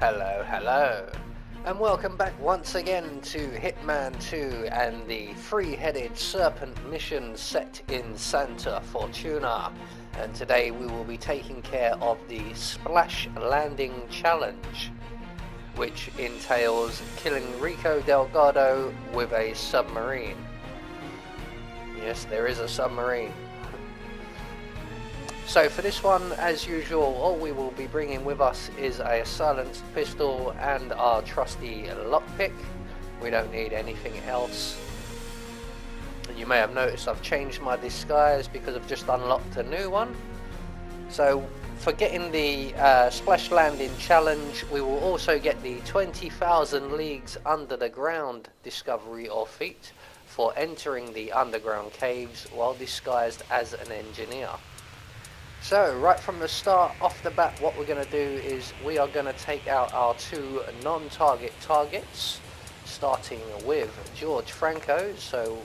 Hello, and welcome back once again to Hitman 2 and the three-headed serpent mission set in Santa Fortuna. And today we will be taking care of the Splash Landing Challenge, which entails killing Rico Delgado with a submarine. Yes, there is a submarine. So for this one, as usual, all we will be bringing with us is a silenced pistol and our trusty lockpick. We don't need anything else. And you may have noticed I've changed my disguise because I've just unlocked a new one. So for getting the Splash Landing Challenge, we will also get the 20,000 Leagues Under the Ground discovery or feat for entering the underground caves while disguised as an engineer. So, right from the start, off the bat, what we're going to do is we are going to take out our two non-target targets, starting with George Franco. So,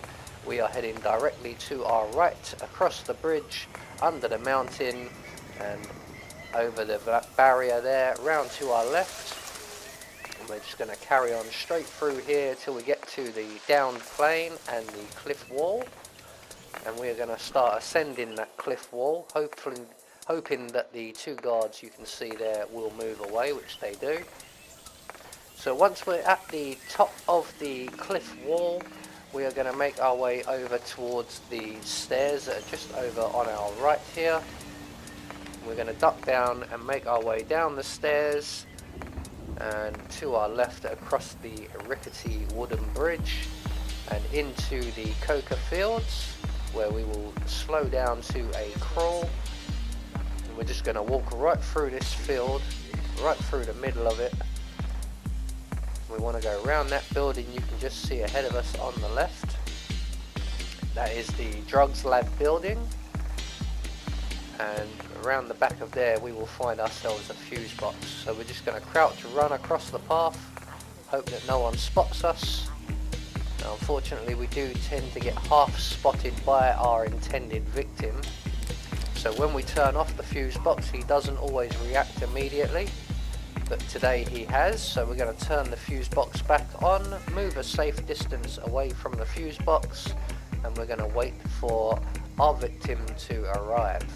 we are heading directly to our right, across the bridge, under the mountain, and over the barrier there, round to our left. And we're just going to carry on straight through here till we get to the downed plane and the cliff wall. And we're going to start ascending that cliff wall, hoping that the two guards you can see there will move away, which they do. So once we're at the top of the cliff wall, we are going to make our way over towards the stairs that are just over on our right here. We're going to duck down and make our way down the stairs and to our left across the rickety wooden bridge and into the coca fields, where we will slow down to a crawl. And we're just going to walk right through this field, right through the middle of it. We want to go around that building you can just see ahead of us on the left. That is the drugs lab building. And around the back of there we will find ourselves a fuse box. So we're just going to crouch run across the path, hope that no one spots us. Now, unfortunately, we do tend to get half spotted by our intended victim. So when we turn off the fuse box, he doesn't always react immediately, but today he has. So we're going to turn the fuse box back on, move a safe distance away from the fuse box, and we're going to wait for our victim to arrive.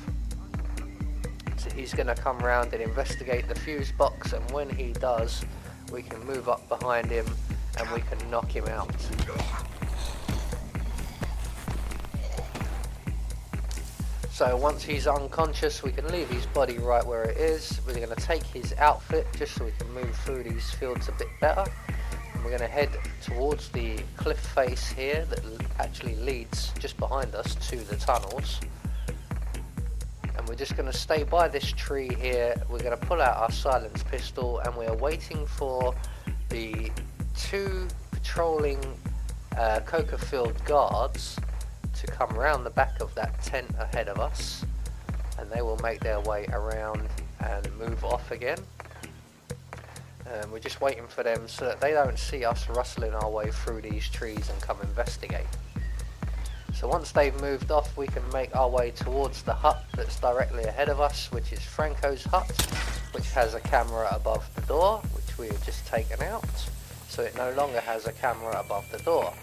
So he's going to come around and investigate the fuse box, and when he does, we can move up behind him and we can knock him out. So once he's unconscious, we can leave his body right where it is. We're going to take his outfit just so we can move through these fields a bit better. And we're going to head towards the cliff face here that actually leads just behind us to the tunnels. And we're just going to stay by this tree here. We're going to pull out our silenced pistol and we are waiting for the two patrolling coca-filled guards to come around the back of that tent ahead of us, and they will make their way around and move off again. We're just waiting for them so that they don't see us rustling our way through these trees and come investigate. So once they've moved off, we can make our way towards the hut that's directly ahead of us, which is Franco's hut, which has a camera above the door, which we have just taken out. So it no longer has a camera above the door.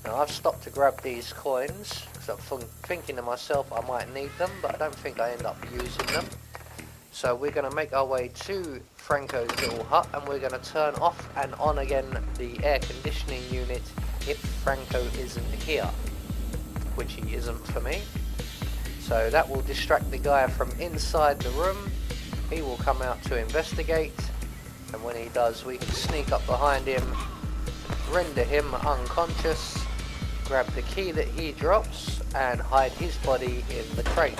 Now I've stopped to grab these coins because I'm thinking to myself I might need them, but I don't think I end up using them. So we're going to make our way to Franco's little hut and we're going to turn off and on again the air conditioning unit if Franco isn't here, which he isn't for me. So that will distract the guy from inside the room. He will come out to investigate, and when he does, we can sneak up behind him, render him unconscious, grab the key that he drops, and hide his body in the crate.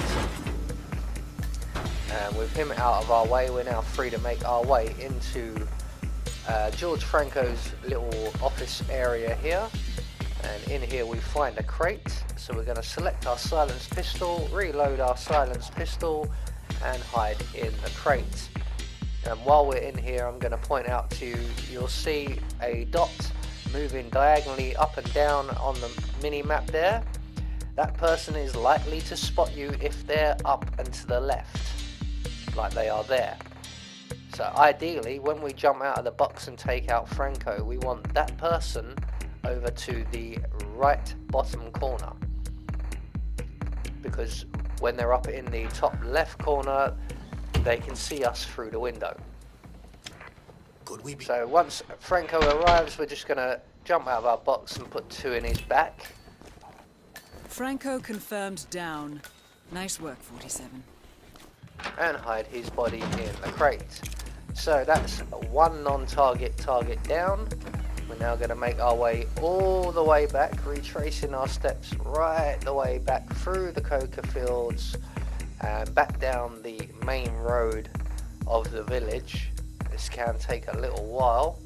And with him out of our way, we're now free to make our way into George Franco's little office area here. And in here we find a crate, so we're going to select our silenced pistol, reload our silenced pistol, and hide in the crate. And while we're in here, I'm going to point out to you, you'll see a dot moving diagonally up and down on the mini-map there. That person is likely to spot you if they're up and to the left, like they are there. So ideally, when we jump out of the box and take out Franco, we want that person over to the right bottom corner, because when they're up in the top left corner, they can see us through the window. So once Franco arrives, we're just going to jump out of our box and put 2 in his back. Franco confirmed down. Nice work, 47. And hide his body in the crate. So that's 1 non-target target down. We're now going to make our way all the way back, retracing our steps right the way back through the coca fields and back down the main road of the village. This can take a little while,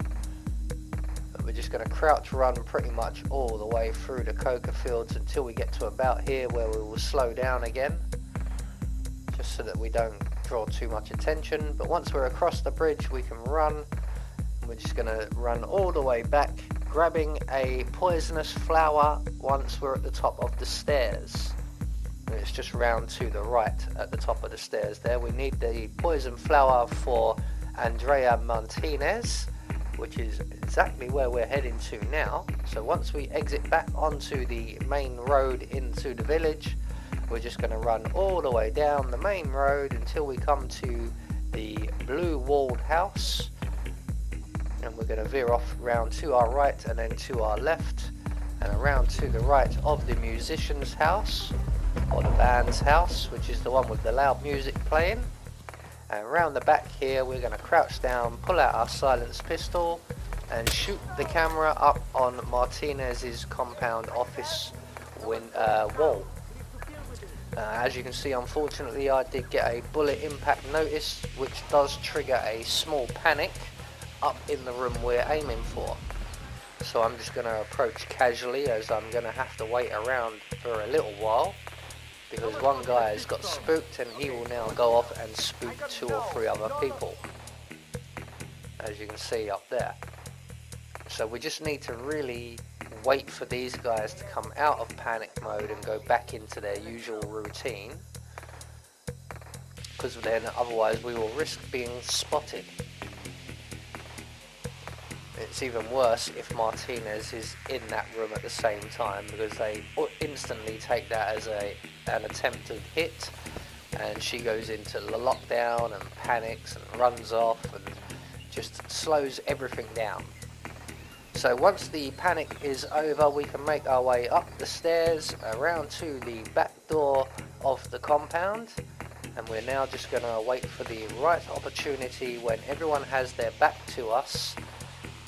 but we're just going to crouch run pretty much all the way through the coca fields until we get to about here, where we will slow down again, just so that we don't draw too much attention. But once we're across the bridge, we can run. We're just going to run all the way back, grabbing a poisonous flower once we're at the top of the stairs. And it's just round to the right at the top of the stairs there. We need the poison flower for Andrea Martinez, which is exactly where we're heading to now. So once we exit back onto the main road into the village, we're just going to run all the way down the main road until we come to the blue walled house, and we're going to veer off round to our right and then to our left and around to the right of the musician's house, or the band's house, which is the one with the loud music playing. And around the back here, we're going to crouch down, pull out our silenced pistol and shoot the camera up on Martinez's compound office wall. As you can see, unfortunately, I did get a bullet impact notice, which does trigger a small panic up in the room we're aiming for. So I'm just going to approach casually, as I'm going to have to wait around for a little while, because one guy has got spooked and he will now go off and spook 2 or 3 other people, as you can see up there. So we just need to really wait for these guys to come out of panic mode and go back into their usual routine, because then otherwise we will risk being spotted. It's even worse if Martinez is in that room at the same time, because they instantly take that as an attempted hit, and she goes into the lockdown and panics and runs off and just slows everything down. So once the panic is over, we can make our way up the stairs around to the back door of the compound, and we're now just going to wait for the right opportunity when everyone has their back to us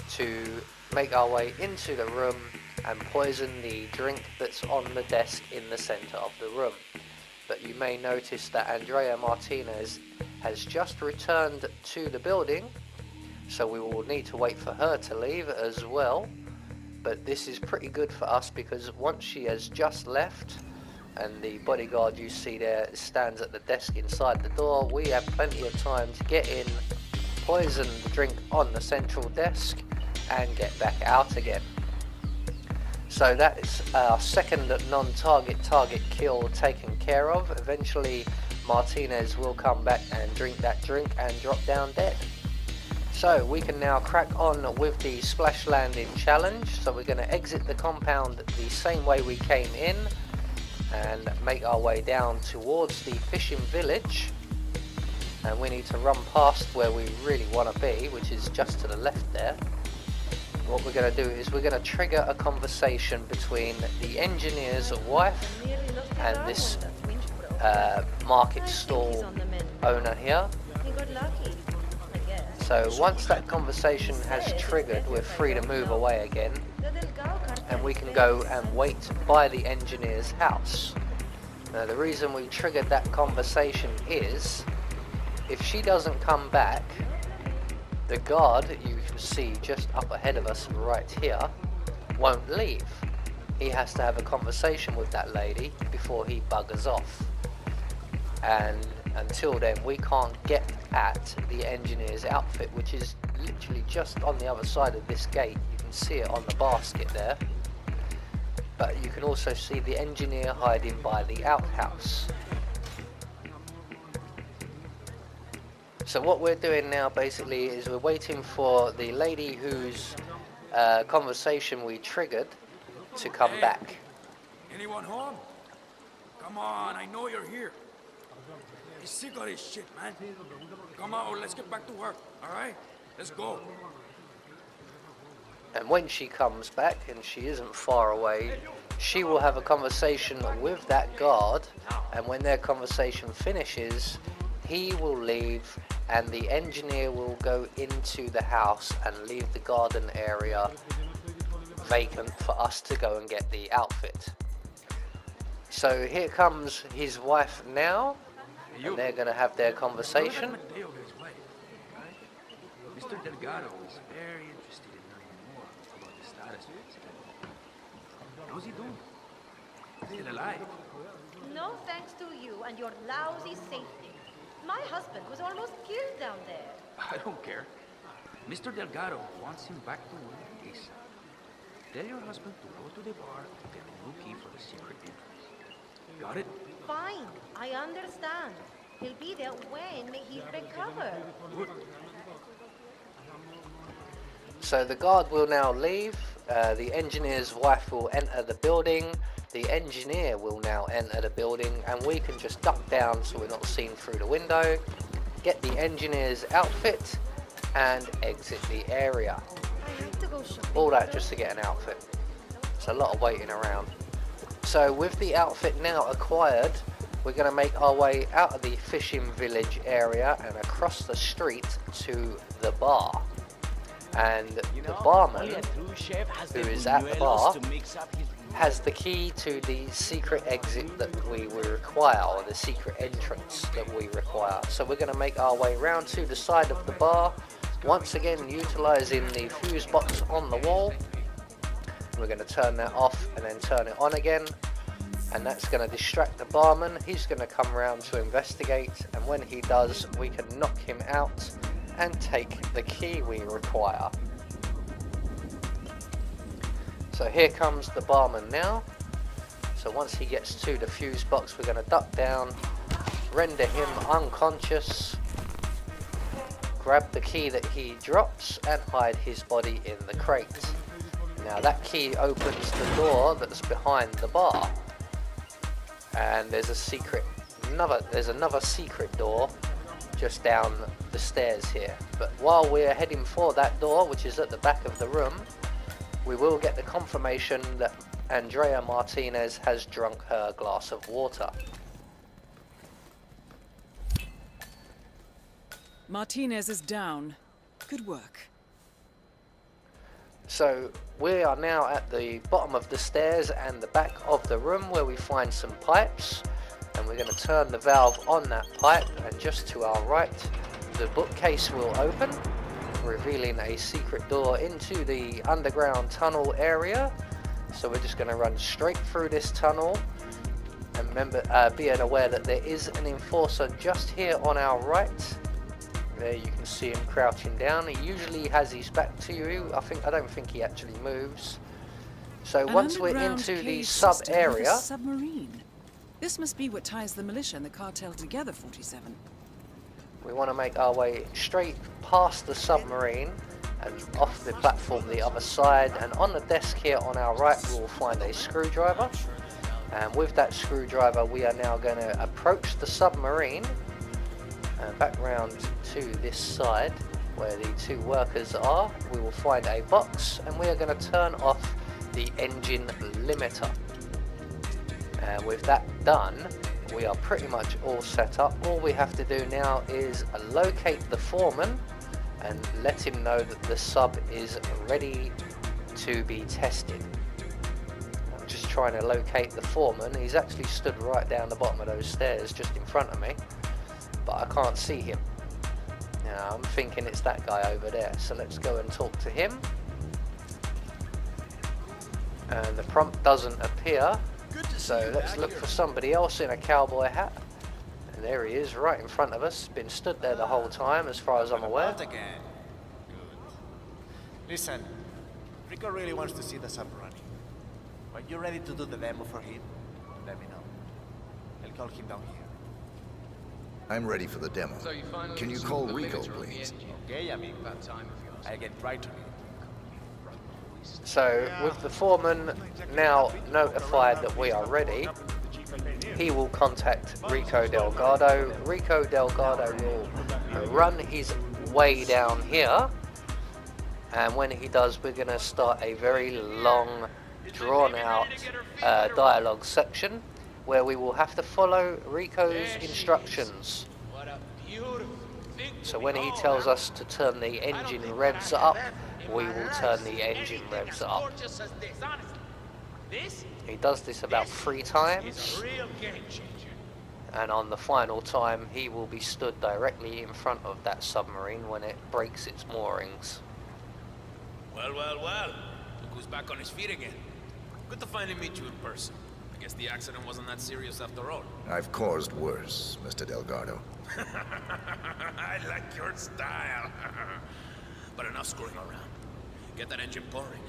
to make our way into the room and poison the drink that's on the desk in the center of the room. But you may notice that Andrea Martinez has just returned to the building, so we will need to wait for her to leave as well. But this is pretty good for us, because once she has just left and the bodyguard you see there stands at the desk inside the door, we have plenty of time to get in, poison the drink on the central desk and get back out again. So that is our second non-target target kill taken care of. Eventually Martinez will come back and drink that drink and drop down dead. So we can now crack on with the splash landing challenge. So we're going to exit the compound the same way we came in and make our way down towards the fishing village, and we need to run past where we really want to be, which is just to the left there. What we're going to do is we're going to trigger a conversation between the engineer's wife and this market stall owner here. So once that conversation has triggered, we're free to move away again, and we can go and wait by the engineer's house. Now the reason we triggered that conversation is, if she doesn't come back, the guard you can see just up ahead of us right here won't leave. He has to have a conversation with that lady before he buggers off. And until then, we can't get at the engineer's outfit, which is literally just on the other side of this gate. You can see it on the basket there. But you can also see the engineer hiding by the outhouse. So what we're doing now basically is we're waiting for the lady whose conversation we triggered to come back. Anyone home? Come on, I know you're here. I'm sick of this shit, man. Come on, let's get back to work, all right? Let's go. And when she comes back, and she isn't far away, she will have a conversation with that guard, and when their conversation finishes, he will leave and the engineer will go into the house and leave the garden area vacant for us to go and get the outfit. So here comes his wife now, and they're going to have their conversation. Mr. Delgado is very interested in learning more about the status of his head. How's he doing? Still alive? No thanks to you and your lousy safety. My husband was almost killed down there. I don't care. Mr. Delgado wants him back to work ASAP. Tell your husband to go to the bar to get a new key for the secret entrance. Got it? Fine, I understand. He'll be there when he recovers. Good. So the guard will now leave, the engineer's wife will enter the building, the engineer will now enter the building, and we can just duck down so we're not seen through the window, get the engineer's outfit, and exit the area. I have to go shopping. All that just to get an outfit. It's a lot of waiting around. So with the outfit now acquired, we're going to make our way out of the fishing village area and across the street to the bar. And the barman, who is at the bar, has the key to the secret exit that we will require, or the secret entrance that we require. So we're going to make our way round to the side of the bar, once again utilising the fuse box on the wall. We're going to turn that off and then turn it on again, and that's going to distract the barman. He's going to come round to investigate, and when he does, we can knock him out and take the key we require. So here comes the barman now. So once he gets to the fuse box, we're going to duck down, render him unconscious, grab the key that he drops and hide his body in the crate. Now that key opens the door that's behind the bar, and there's another secret door just down the stairs here. But while we're heading for that door, which is at the back of the room, we will get the confirmation that Andrea Martinez has drunk her glass of water. Martinez is down. Good work. So we are now at the bottom of the stairs and the back of the room where we find some pipes, and we're going to turn the valve on that pipe, and just to our right the bookcase will open, revealing a secret door into the underground tunnel area. So we're just going to run straight through this tunnel, and remember, being aware that there is an enforcer just here on our right. There you can see him crouching down. He usually has his back to you. I don't think he actually moves. So once we're into the sub area, submarine. This must be what ties the militia and the cartel together, 47. we want to make our way straight past the submarine and off the platform the other side, and on the desk here on our right we will find a screwdriver, and with that screwdriver we are now going to approach the submarine and back round to this side where the two workers are. We will find a box and we are going to turn off the engine limiter, and with that done we are pretty much all set up. All we have to do now is locate the foreman and let him know that the sub is ready to be tested. I'm just trying to locate the foreman. He's actually stood right down the bottom of those stairs just in front of me, but I can't see him. Now I'm thinking it's that guy over there, so let's go and talk to him. And the prompt doesn't appear, so let's look for somebody else in a cowboy hat. And there he is, right in front of us. Been stood there the whole time, as far as I'm aware. Good. Listen, Rico really wants to see the sub running. When you're ready to do the demo for him, let me know. I'll call him down here. I'm ready for the demo. Can you call Rico, please? Okay, amigo. I'll get right to you. So, with the foreman now notified that we are ready, he will contact Rico Delgado. Rico Delgado will run his way down here, and when he does, we're going to start a very long, drawn-out dialogue section where we will have to follow Rico's instructions. So when he tells us to turn the engine revs up, we will turn the engine revs up. He does this about 3 times, and on the final time he will be stood directly in front of that submarine when it breaks its moorings. Well, look who's back on his feet again. Good to finally meet you in person. I guess the accident wasn't that serious after all. I've caused worse, Mr. Delgado. I like your style. But enough screwing around. Get that engine pouring.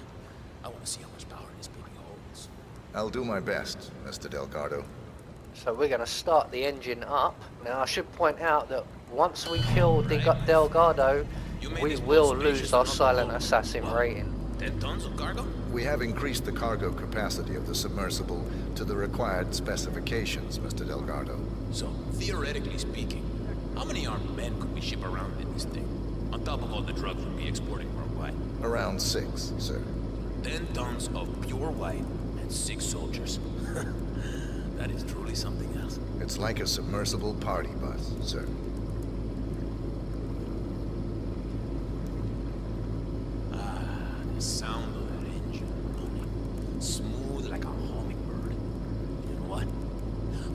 I want to see how much power this baby holds. I'll do my best, Mr. Delgado. So we're going to start the engine up. Now I should point out that once we kill Delgado, we will lose our silent assassin rating. 10 tons of cargo? We have increased the cargo capacity of the submersible to the required specifications, Mr. Delgado. So, theoretically speaking, how many armed men could we ship around in this thing? On top of all the drugs we'll be exporting worldwide? Around 6, sir. 10 tons of pure white and 6 soldiers. That is truly something else. It's like a submersible party bus, sir. The sound of that engine running, smooth like a hummingbird. You know what?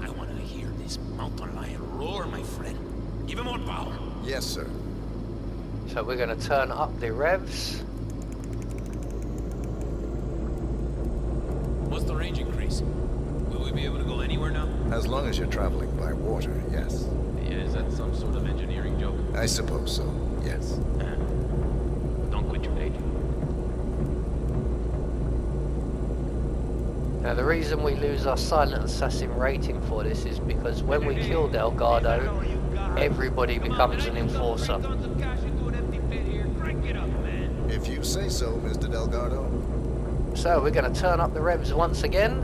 I want to hear this mountain lion roar, my friend. Give him more power. Yes, sir. So we're going to turn up the revs. What's the range increase? Will we be able to go anywhere now? As long as you're traveling by water, yes. Yeah, is that some sort of engineering joke? I suppose so, yes. Don't quit your day job. Now the reason we lose our silent assassin rating for this is because when we kill Delgado, everybody becomes an enforcer. If you say so, Mr. Delgado. So we're going to turn up the revs once again.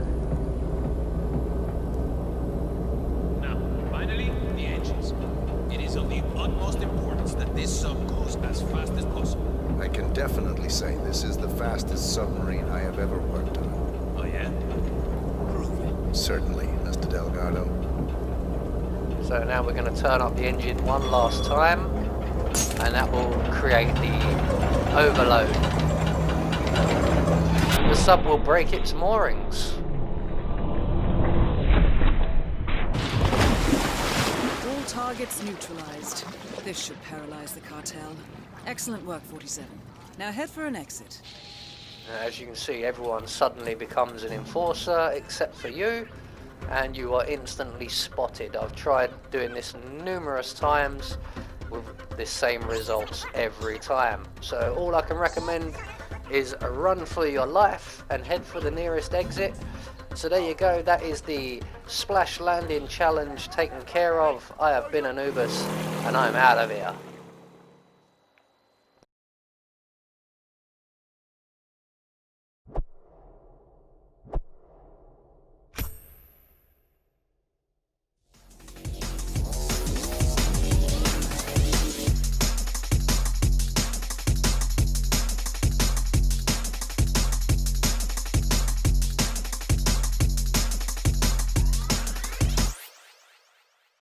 Now, finally, the engines. It is of the utmost importance that this sub goes as fast as possible. I can definitely say this is the fastest submarine I have ever worked on. Oh yeah? Prove it. Certainly, Mr. Delgado. So now we're going to turn up the engine one last time, and that will create the overload. The sub will break its moorings. All targets neutralized. This should paralyze the cartel. Excellent work, 47. Now head for an exit. As you can see, everyone suddenly becomes an enforcer except for you, and you are instantly spotted. I've tried doing this numerous times with the same results every time. So all I can recommend is a run for your life and head for the nearest exit. So there you go, that is the splash landing challenge taken care of. I have been Anubis, and I'm out of here.